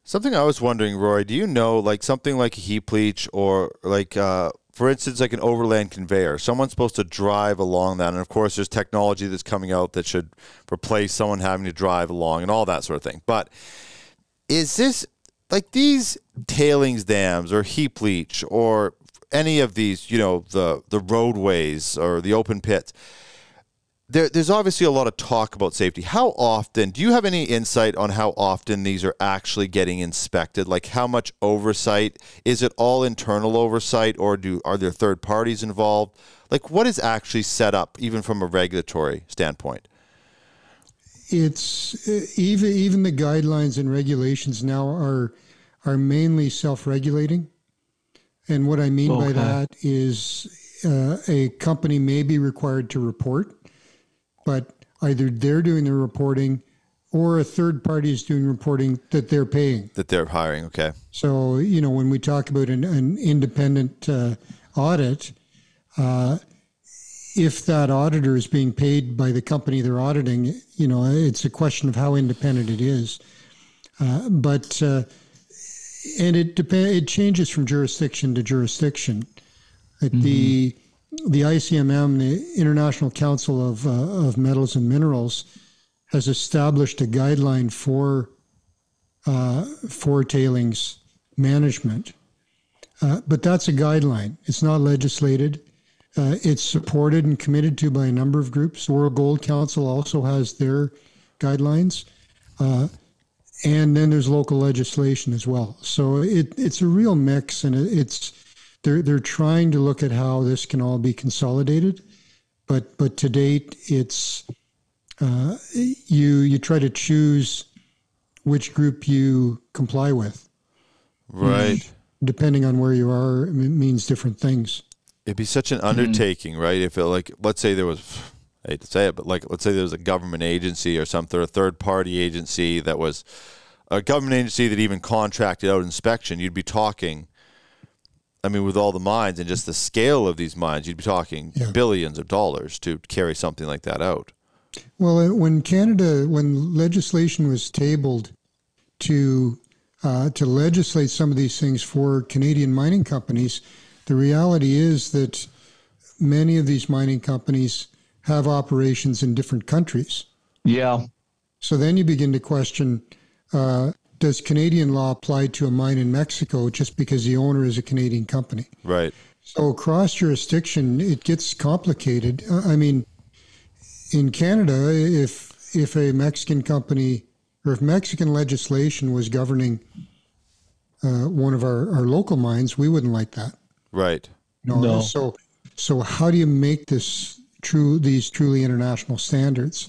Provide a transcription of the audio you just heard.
Something I was wondering, Rory, do you know, like something like a heap leach or like, for instance, like an overland conveyor? Someone's supposed to drive along that. And of course, there's technology that's coming out that should replace someone having to drive along and all that sort of thing. But is this like these tailings dams or heap leach or any of these, you know, the roadways or the open pits? There's obviously a lot of talk about safety. How often, do you have any insight on how often these are actually getting inspected? Like how much oversight? Is it all internal oversight or are there third parties involved? Like what is actually set up even from a regulatory standpoint? It's even the guidelines and regulations now are mainly self-regulating. And what I mean by that is a company may be required to report, but either they're doing the reporting or a third party is doing reporting that they're paying. That they're hiring, okay. So, you know, when we talk about an independent audit, if that auditor is being paid by the company they're auditing, you know, it's a question of how independent it is. And it changes from jurisdiction to jurisdiction. Like the ICMM, the International Council of Metals and Minerals, has established a guideline for tailings management. But that's a guideline. It's not legislated. It's supported and committed to by a number of groups. The World Gold Council also has their guidelines. And then there's local legislation as well. So it's a real mix, and they're trying to look at how this can all be consolidated. But to date, it's you try to choose which group you comply with. Right. Depending on where you are, it means different things. It'd be such an undertaking, right? If it, like, let's say there was, I hate to say it, but like, let's say there was a government agency or something, or a third party agency that was a government agency that even contracted out inspection, you'd be talking, I mean, with all the mines and just the scale of these mines, you'd be talking billions of dollars to carry something like that out. Well, when legislation was tabled to legislate some of these things for Canadian mining companies, the reality is that many of these mining companies have operations in different countries. Yeah. So then you begin to question, does Canadian law apply to a mine in Mexico just because the owner is a Canadian company? Right. So across jurisdiction, it gets complicated. I mean, in Canada, if a Mexican company or if Mexican legislation was governing one of our local mines, we wouldn't like that. Right. No. So how do you make these truly international standards?